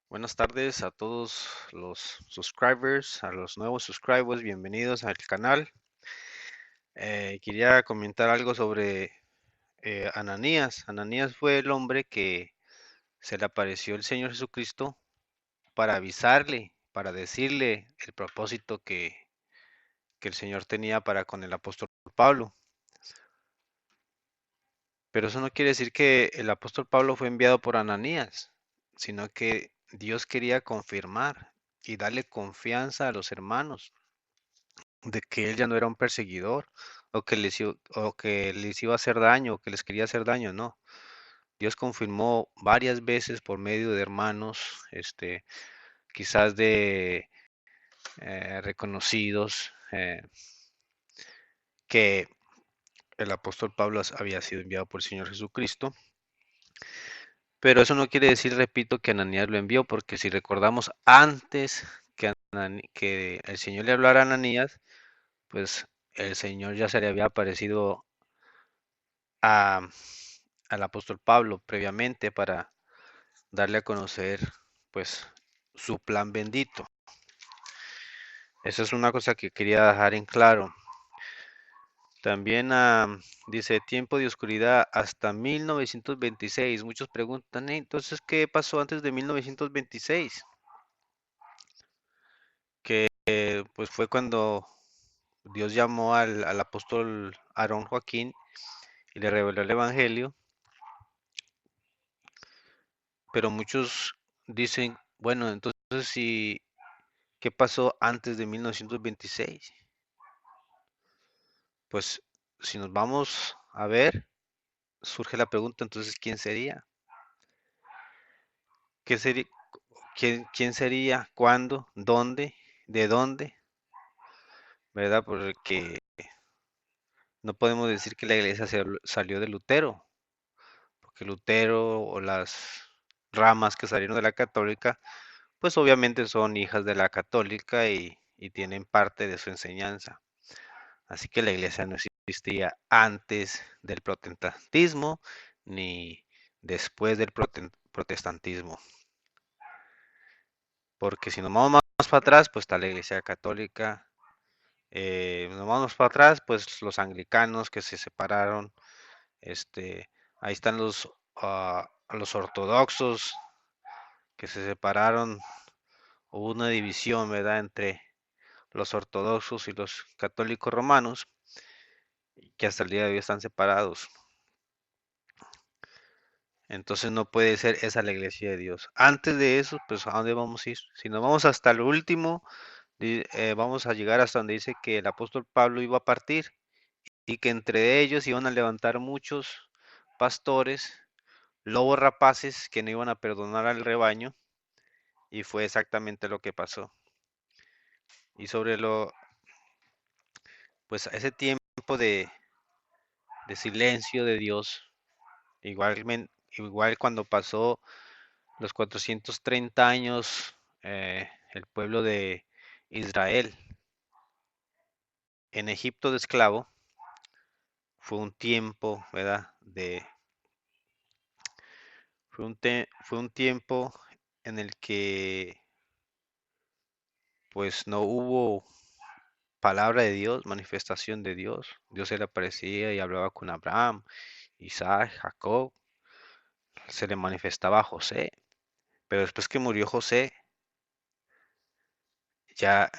Buenas tardes a todos los subscribers, a los nuevos subscribers, bienvenidos al canal. Quería comentar algo sobre Ananías. Ananías fue el hombre que se le apareció el Señor Jesucristo para avisarle, para decirle el propósito que el Señor tenía para con el apóstol Pablo. Pero eso no quiere decir que el apóstol Pablo fue enviado por Ananías, sino que Dios quería confirmar y darle confianza a los hermanos de que él ya no era un perseguidor o que les iba a hacer daño o que les quería hacer daño, no. Dios confirmó varias veces por medio de hermanos, quizás de reconocidos, que el apóstol Pablo había sido enviado por el Señor Jesucristo. Pero eso no quiere decir, repito, que Ananías lo envió, porque si recordamos antes que el Señor le hablara a Ananías, pues el Señor ya se le había aparecido a, al apóstol Pablo previamente para darle a conocer pues su plan bendito. Esa es una cosa que quería dejar en claro. También dice tiempo de oscuridad hasta 1926. Muchos preguntan, entonces, ¿qué pasó antes de 1926? Que pues fue cuando Dios llamó al apóstol Aarón Joaquín y le reveló el Evangelio, pero muchos dicen, bueno, entonces si ¿qué pasó antes de 1926? Pues si nos vamos a ver, surge la pregunta, entonces, ¿quién sería? ¿Qué sería? ¿Quién sería? ¿Cuándo? ¿Dónde? ¿De dónde? ¿Verdad? Porque no podemos decir que la iglesia salió de Lutero, porque Lutero o las ramas que salieron de la católica, pues obviamente son hijas de la católica y tienen parte de su enseñanza. Así que la iglesia no existía antes del protestantismo ni después del protestantismo. Porque si nos vamos más para atrás, pues está la iglesia católica. Nos vamos para atrás, pues los anglicanos que se separaron. Ahí están los ortodoxos que se separaron. Hubo una división, ¿verdad?, entre los ortodoxos y los católicos romanos, que hasta el día de hoy están separados. Entonces no puede ser esa la iglesia de Dios. Antes de eso, pues ¿a dónde vamos a ir? Si nos vamos hasta lo último, vamos a llegar hasta donde dice que el apóstol Pablo iba a partir y que entre ellos iban a levantar muchos pastores, lobos rapaces que no iban a perdonar al rebaño, y fue exactamente lo que pasó. Y sobre pues ese tiempo de silencio de Dios, igual cuando pasó los 430 años, el pueblo de Israel en Egipto de esclavo, fue un tiempo, ¿verdad? Fue un tiempo en el que pues no hubo palabra de Dios, manifestación de Dios. Dios se le aparecía y hablaba con Abraham, Isaac, Jacob, se le manifestaba a José, pero después que murió José, ya,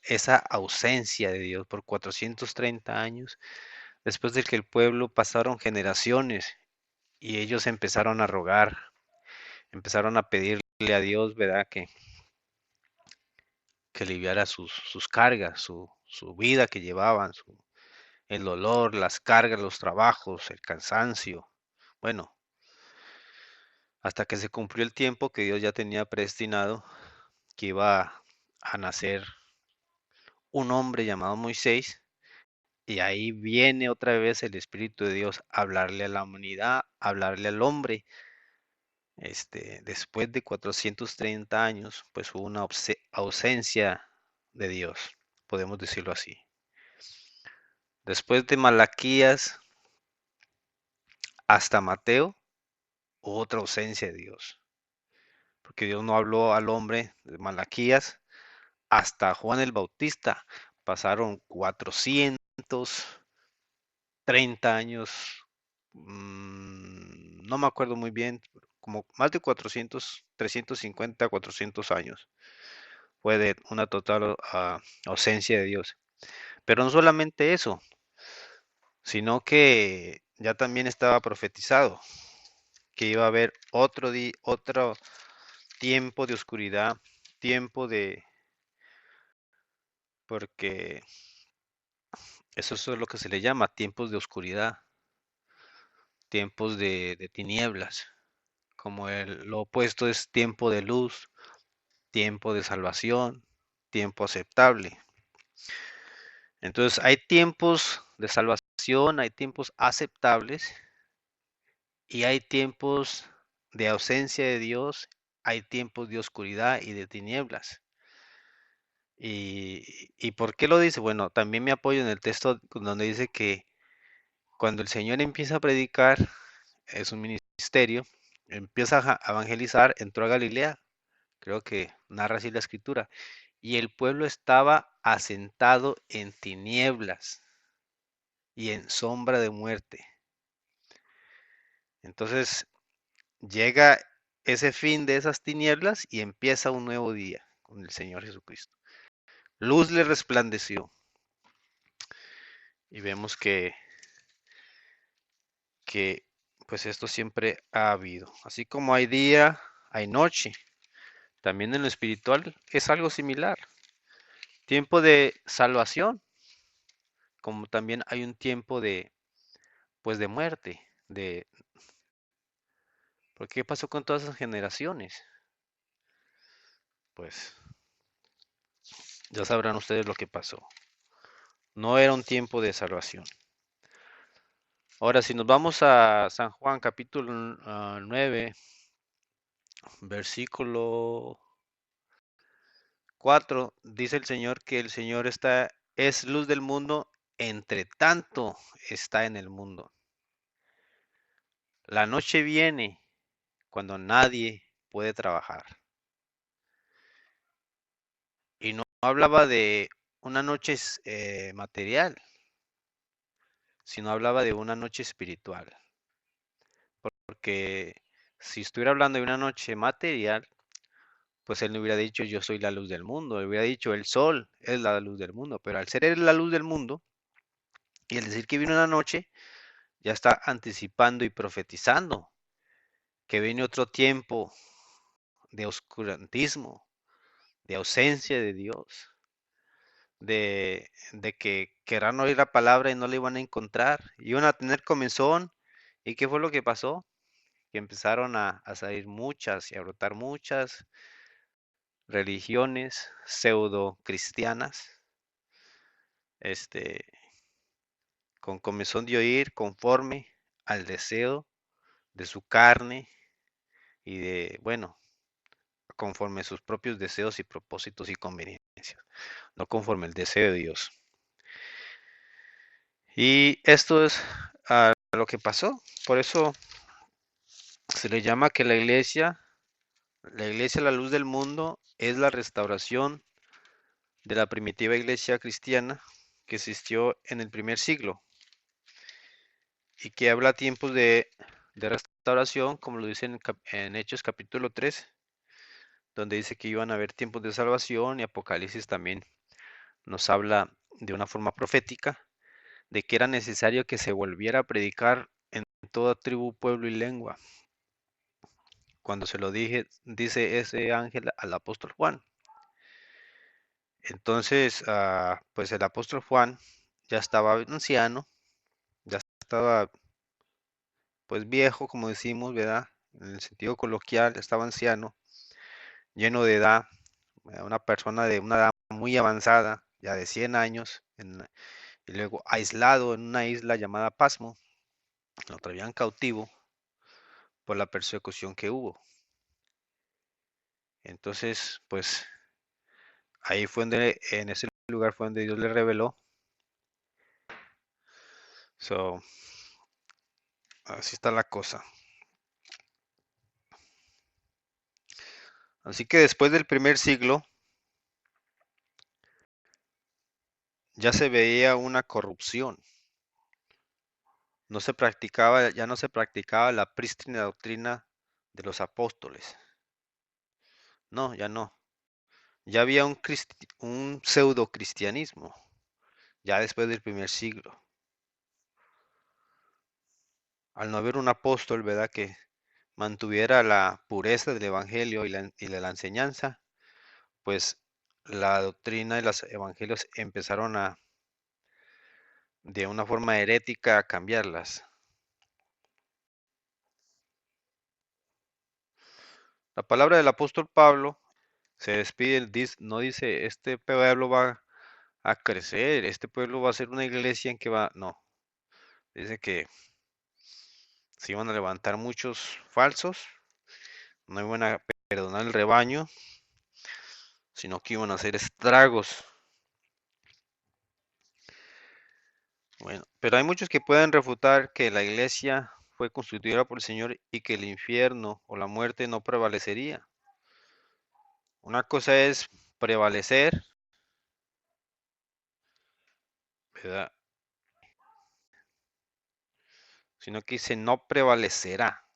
esa ausencia de Dios por 430 años, después de que el pueblo pasaron generaciones y ellos empezaron a rogar, empezaron a pedirle a Dios, ¿verdad? Que aliviara sus cargas, su vida que llevaban, el dolor, las cargas, los trabajos, el cansancio. Bueno, hasta que se cumplió el tiempo que Dios ya tenía predestinado, que iba a nacer un hombre llamado Moisés, y ahí viene otra vez el Espíritu de Dios a hablarle a la humanidad, a hablarle al hombre. Después de 430 años, pues hubo una ausencia de Dios, podemos decirlo así. Después de Malaquías hasta Mateo, hubo otra ausencia de Dios. porque Dios no habló al hombre de Malaquías hasta Juan el Bautista. Pasaron 430 años, no me acuerdo muy bien, como más de 400, 350, 400 años. Fue de una total ausencia de Dios. Pero no solamente eso, sino que ya también estaba profetizado que iba a haber otro tiempo de oscuridad, tiempo de, porque eso es lo que se le llama tiempos de oscuridad, tiempos de tinieblas, como lo opuesto es tiempo de luz, tiempo de salvación, tiempo aceptable. Entonces hay tiempos de salvación, hay tiempos aceptables y hay tiempos de ausencia de Dios, hay tiempos de oscuridad y de tinieblas. ¿Y por qué lo dice? Bueno, también me apoyo en el texto donde dice que cuando el Señor empieza a predicar, es un ministerio, empieza a evangelizar, entró a Galilea, creo que narra así la escritura, y el pueblo estaba asentado en tinieblas y en sombra de muerte. Entonces llega ese fin de esas tinieblas y empieza un nuevo día con el Señor Jesucristo. Luz le resplandeció y vemos que pues esto siempre ha habido. Así como hay día, hay noche. También en lo espiritual es algo similar. Tiempo de salvación, como también hay un tiempo de, pues de muerte, de, ¿por qué pasó con todas esas generaciones? Pues ya sabrán ustedes lo que pasó. No era un tiempo de salvación. Ahora, si nos vamos a San Juan capítulo 9, versículo 4, dice el Señor que el Señor es luz del mundo, entre tanto está en el mundo. La noche viene cuando nadie puede trabajar. Y no hablaba de una noche material, sino hablaba de una noche espiritual. Porque si estuviera hablando de una noche material, pues él no hubiera dicho yo soy la luz del mundo, él hubiera dicho el sol es la luz del mundo, pero al ser él la luz del mundo y al decir que viene una noche, ya está anticipando y profetizando que viene otro tiempo de oscurantismo, de ausencia de Dios, de que querrán oír la palabra y no la iban a encontrar, iban a tener comezón. ¿Y qué fue lo que pasó? Que empezaron a salir muchas y a brotar muchas religiones pseudo cristianas, este, con comezón de oír conforme al deseo de su carne y de, bueno, conforme a sus propios deseos y propósitos y conveniencias, no conforme al deseo de Dios. Y esto es lo que pasó. Por eso se le llama que la iglesia, la luz del mundo, es la restauración de la primitiva iglesia cristiana que existió en el primer siglo y que habla tiempos de restauración, como lo dice en Hechos capítulo 3, donde dice que iban a haber tiempos de salvación, y Apocalipsis también nos habla de una forma profética de que era necesario que se volviera a predicar en toda tribu, pueblo y lengua. Cuando se lo dice ese ángel al apóstol Juan. Entonces, pues el apóstol Juan ya estaba anciano, ya estaba pues viejo, como decimos, ¿verdad? En el sentido coloquial, estaba anciano, lleno de edad, una persona de una edad muy avanzada, ya de 100 años, y luego aislado en una isla llamada Pasmo, lo traían cautivo por la persecución que hubo. Entonces, pues ahí fue donde, en ese lugar fue donde Dios le reveló. So, así está la cosa. Así que después del primer siglo ya se veía una corrupción. Ya no se practicaba la prístina doctrina de los apóstoles. No, ya no. Ya había un pseudo cristianismo, ya después del primer siglo. Al no haber un apóstol, ¿verdad?, que mantuviera la pureza del evangelio y de la enseñanza, pues la doctrina y los evangelios empezaron de una forma herética, a cambiarlas. La palabra del apóstol Pablo se despide, no dice, este pueblo va a crecer, este pueblo va a ser una iglesia en que va, no, dice que se iban a levantar muchos falsos, no iban a perdonar el rebaño, sino que iban a hacer estragos. Bueno, pero hay muchos que pueden refutar que la iglesia fue constituida por el Señor y que el infierno o la muerte no prevalecería. Una cosa es prevalecer, ¿verdad?, sino que dice no prevalecerá.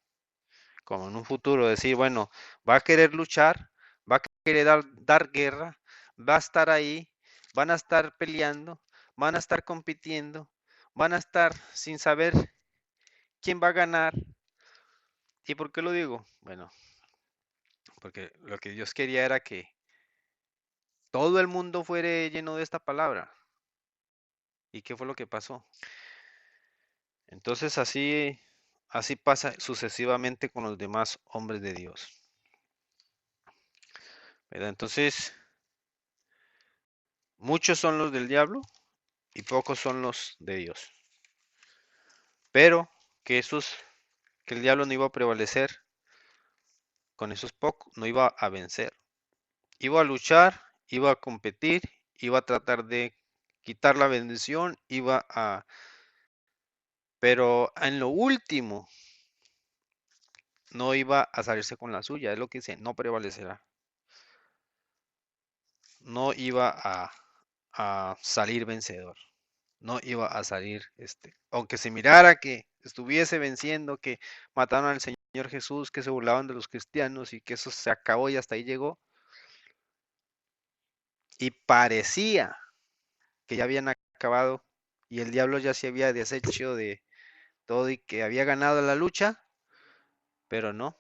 Como en un futuro decir, bueno, va a querer luchar, va a querer dar guerra, va a estar ahí, van a estar peleando, van a estar compitiendo, van a estar sin saber quién va a ganar. ¿Y por qué lo digo? Bueno, porque lo que Dios quería era que todo el mundo fuera lleno de esta palabra. ¿Y qué fue lo que pasó? Entonces así pasa sucesivamente con los demás hombres de Dios, ¿verdad? Entonces, muchos son los del diablo y pocos son los de Dios. Pero que el diablo no iba a prevalecer con esos pocos, no iba a vencer. Iba a luchar, iba a competir, iba a tratar de quitar la bendición, pero en lo último no iba a salirse con la suya, es lo que dice, no prevalecerá. No iba a salir vencedor. No iba a salir, aunque se mirara que estuviese venciendo, que mataron al Señor Jesús, que se burlaban de los cristianos y que eso se acabó y hasta ahí llegó. Y parecía que ya habían acabado y el diablo ya se había deshecho de todo y que había ganado la lucha, pero no.